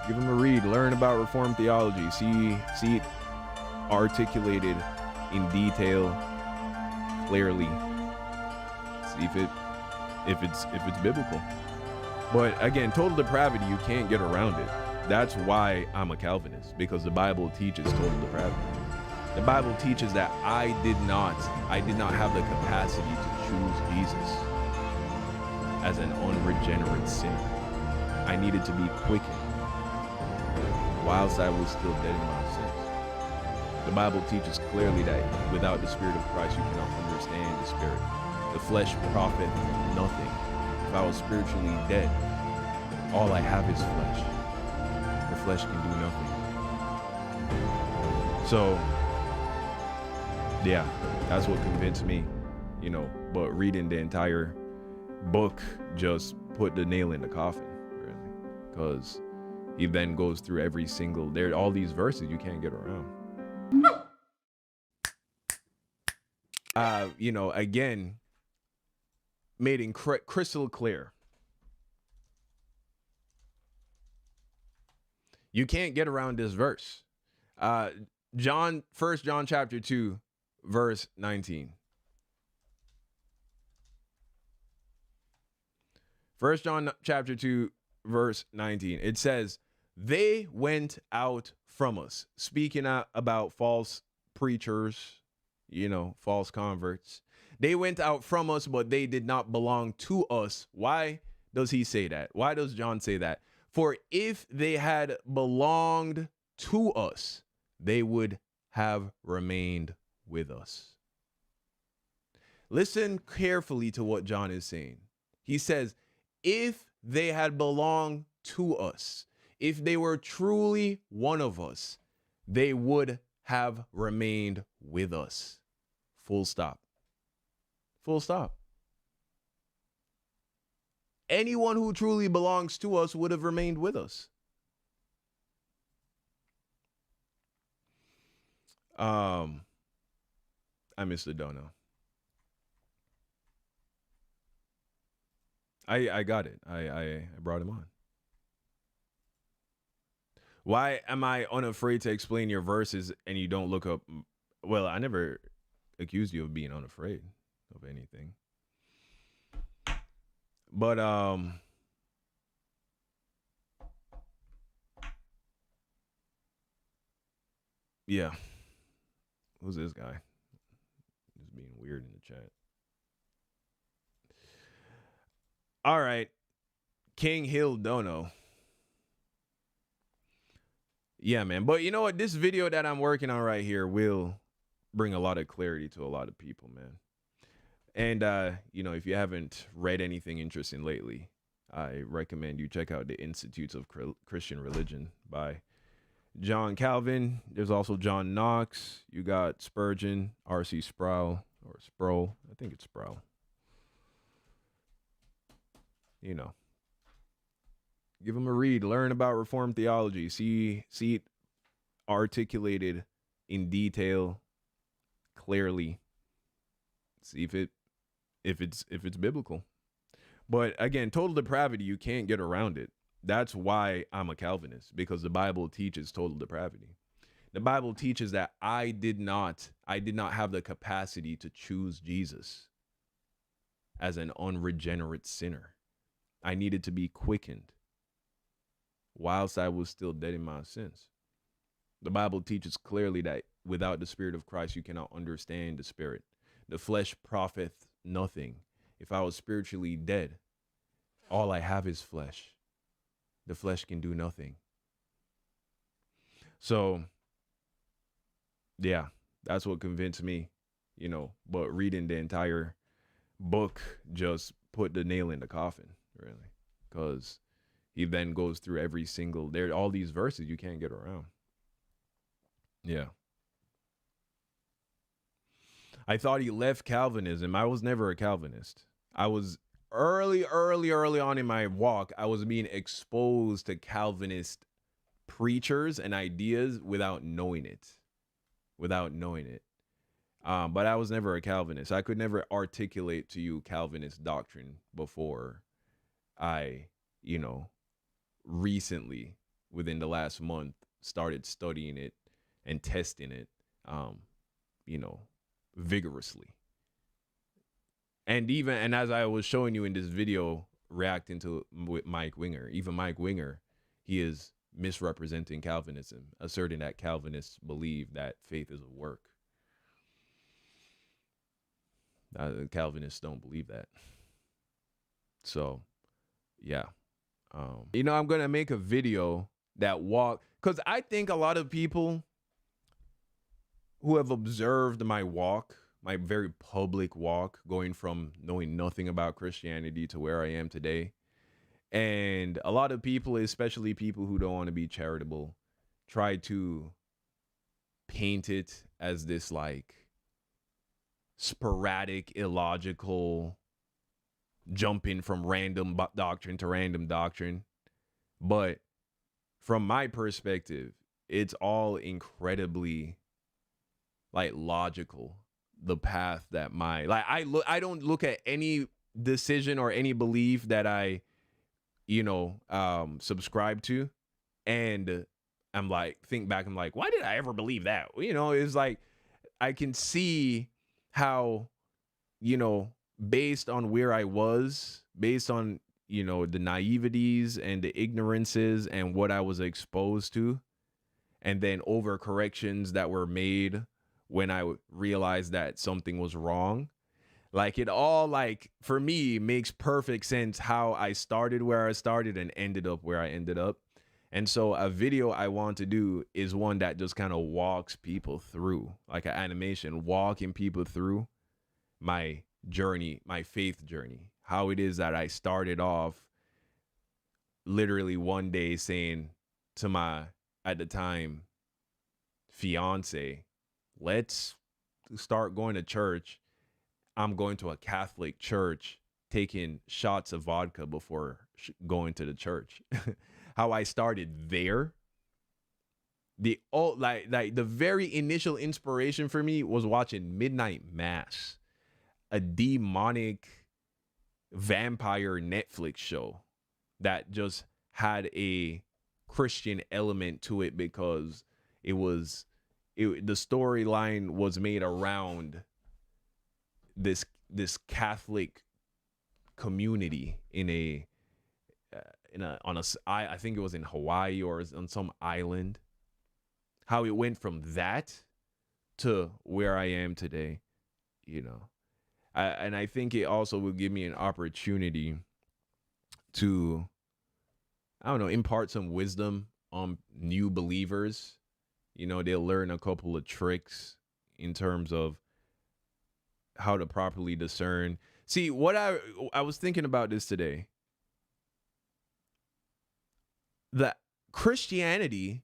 Give them a read. Learn about Reformed theology. See it articulated in detail, clearly. See if it's biblical. But again, total depravity, you can't get around it. That's why I'm a Calvinist, because the Bible teaches total depravity. The Bible teaches that I did not have the capacity to choose Jesus as an unregenerate sinner. I needed to be quickened whilst I was still dead in my sins. The Bible teaches clearly that without the Spirit of Christ, you cannot understand the Spirit. The flesh profiteth nothing. If I was spiritually dead, all I have is flesh. The flesh can do nothing. So, yeah, that's what convinced me, but reading the entire book just put the nail in the coffin, really, because he then goes through every single, all these verses you can't get around. Again, made it crystal clear. You can't get around this verse. 1 John chapter 2, verse 19. 1 John chapter 2, verse 19. It says, they went out from us. Speaking about false preachers, false converts. They went out from us, but they did not belong to us. Why does he say that? Why does John say that? For if they had belonged to us, they would have remained with us. Listen carefully to what John is saying. He says, if they had belonged to us, if they were truly one of us, they would have remained with us. Full stop. Full stop. Anyone who truly belongs to us would have remained with us. I missed the dono. I got it. I brought him on. Why am I unafraid to explain your verses and you don't look up? Well, I never accused you of being unafraid of anything. But yeah. Who's this guy? He's being weird in the chat. All right. King Hill Dono. Yeah, man. But you know what? This video that I'm working on right here will bring a lot of clarity to a lot of people, man. And, if you haven't read anything interesting lately, I recommend you check out the Institutes of Christian Religion by John Calvin. There's also John Knox. You got Spurgeon, R.C. Sproul, or Sproul. I think it's Sproul. Give them a read. Learn about Reformed theology. See it articulated in detail, clearly. See if it's biblical. But again, total depravity, you can't get around it. That's why I'm a Calvinist, because the Bible teaches total depravity. The Bible teaches that I did not have the capacity to choose Jesus as an unregenerate sinner. I needed to be quickened whilst I was still dead in my sins. The Bible teaches clearly that without the Spirit of Christ, you cannot understand the Spirit. The flesh profiteth nothing. If I was spiritually dead, all I have is flesh. The flesh can do nothing. So, yeah, that's what convinced me, but reading the entire book just put the nail in the coffin, really, because he then goes through every single, all these verses you can't get around. Yeah. I thought he left Calvinism. I was never a Calvinist. I was early on in my walk, I was being exposed to Calvinist preachers and ideas without knowing it. But I was never a Calvinist. I could never articulate to you Calvinist doctrine before I, recently within the last month started studying it and testing it, you know, vigorously. And as I was showing you in this video, reacting to with Mike Winger, even Mike Winger, he is misrepresenting Calvinism, asserting that Calvinists believe that faith is a work. Calvinists don't believe that. So, yeah. You know, I'm going to make a video that because I think a lot of people who have observed my walk, my very public walk, going from knowing nothing about Christianity to where I am today, and a lot of people, especially people who don't want to be charitable, try to paint it as this like sporadic, illogical jumping from random doctrine to random doctrine. But from my perspective, it's all incredibly like logical. The path that I don't look at any decision or any belief that I, subscribe to, and I'm like, think back, I'm like, why did I ever believe that? It's like I can see how, based on where I was, based on, the naiveties and the ignorances and what I was exposed to, and then overcorrections that were made when I realized that something was wrong. Like it all, like, for me, makes perfect sense how I started where I started and ended up where I ended up. And so a video I want to do is one that just kind of walks people through, like an animation, walking people through my journey, my faith journey, how it is that I started off literally one day saying to my, at the time, fiance, let's start going to church. I'm going to a Catholic church, taking shots of vodka before going to the church. How I started there. The very initial inspiration for me was watching Midnight Mass, a demonic vampire Netflix show that just had a Christian element to it because the storyline was made around this Catholic community I think it was in Hawaii or on some island. How it went from that to where I am today, and I think it also will give me an opportunity to, I don't know, impart some wisdom on new believers. They'll learn a couple of tricks in terms of how to properly discern. See, what I was thinking about this today. That Christianity,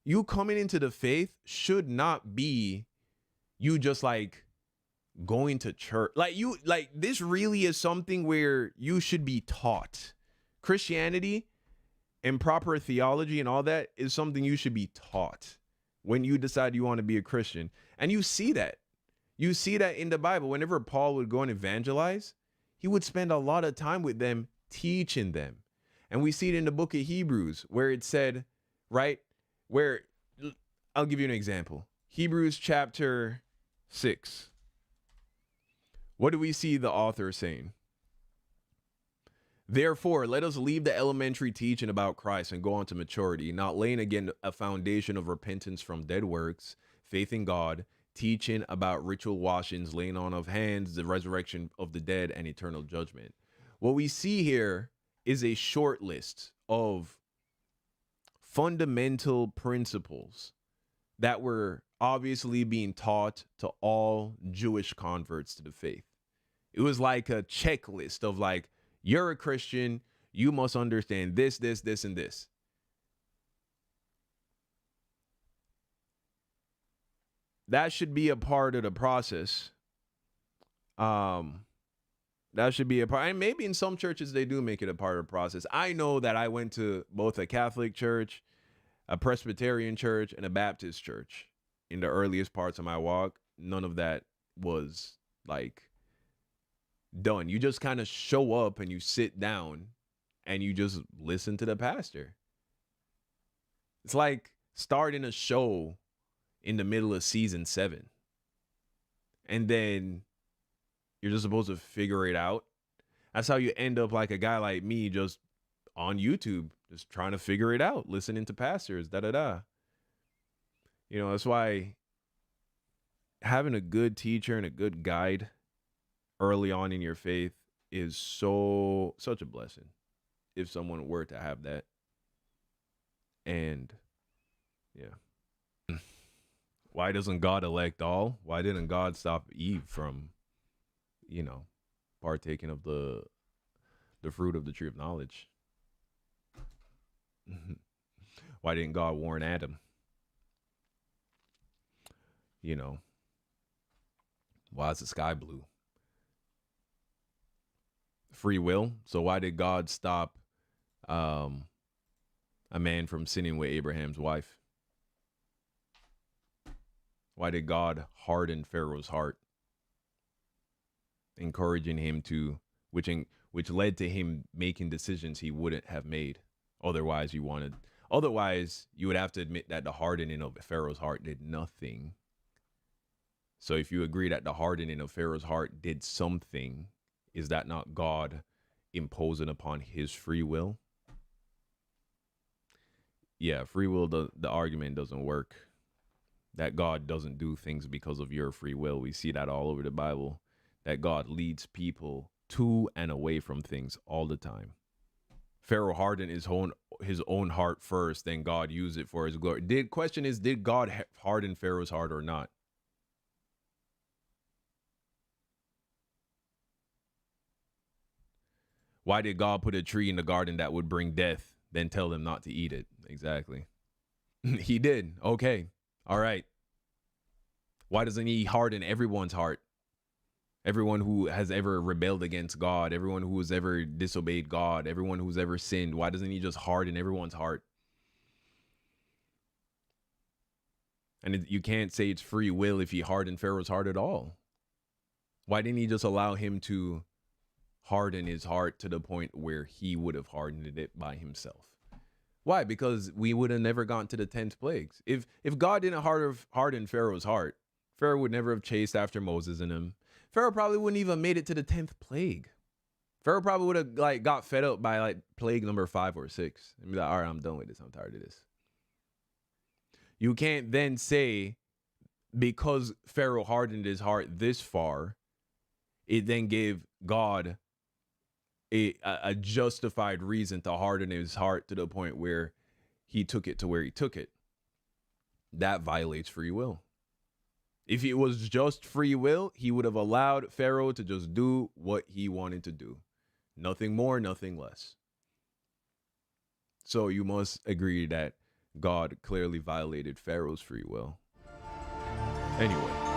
you coming into the faith, should not be you just like going to church. This really is something where you should be taught. Christianity and proper theology and all that is something you should be taught when you decide you want to be a Christian. And you see that. You see that in the Bible. Whenever Paul would go and evangelize, he would spend a lot of time with them, teaching them. And we see it in the book of Hebrews where it said, right, where I'll give you an example. Hebrews chapter 6. What do we see the author saying? Therefore, let us leave the elementary teaching about Christ and go on to maturity, not laying again a foundation of repentance from dead works, faith in God, teaching about ritual washings, laying on of hands, the resurrection of the dead, and eternal judgment. What we see here is a short list of fundamental principles that were obviously being taught to all Jewish converts to the faith. It was like a checklist of like, you're a Christian, you must understand this, this, this, and this. That should be a part of the process. That should be a part. And maybe in some churches, they do make it a part of the process. I know that I went to both a Catholic church, a Presbyterian church, and a Baptist church in the earliest parts of my walk. None of that was like done. You just kind of show up and you sit down and you just listen to the pastor. It's like starting a show in the middle of season 7, and then you're just supposed to figure it out. That's how you end up like a guy like me, just on YouTube, just trying to figure it out, listening to pastors, da da da. You know, that's why having a good teacher and a good guide early on in your faith is such a blessing. If someone were to have that. And yeah. Why doesn't God elect all? Why didn't God stop Eve from, you know, partaking of the fruit of the tree of knowledge? Why didn't God warn Adam? You know, why is the sky blue? Free will. So why did God stop a man from sinning with Abraham's wife? Why did God harden Pharaoh's heart, encouraging him to, which led to him making decisions he wouldn't have made? Otherwise, you would have to admit that the hardening of Pharaoh's heart did nothing. So if you agree that the hardening of Pharaoh's heart did something, is that not God imposing upon his free will? Yeah, free will, the argument doesn't work. That God doesn't do things because of your free will. We see that all over the Bible, that God leads people to and away from things all the time. Pharaoh hardened his own heart first, then God used it for his glory. Question is, did God harden Pharaoh's heart or not? Why did God put a tree in the garden that would bring death, then tell them not to eat it? Exactly. He did. Okay. All right. Why doesn't he harden everyone's heart? Everyone who has ever rebelled against God, everyone who has ever disobeyed God, everyone who's ever sinned, why doesn't he just harden everyone's heart? And you can't say it's free will if he hardened Pharaoh's heart at all. Why didn't he just allow him to harden his heart to the point where he would have hardened it by himself? Why? Because we would have never gotten to the 10th plagues. If God didn't harden Pharaoh's heart, Pharaoh would never have chased after Moses and him. Pharaoh probably wouldn't even made it to the 10th plague. Pharaoh probably would have got fed up by plague number 5 or 6 and be like, all right, I'm done with this. I'm tired of this. You can't then say because Pharaoh hardened his heart this far, it then gave God a justified reason to harden his heart to the point where he took it to where he took it. That violates free will. If it was just free will, he would have allowed Pharaoh to just do what he wanted to do. Nothing more, nothing less. So you must agree that God clearly violated Pharaoh's free will. Anyway.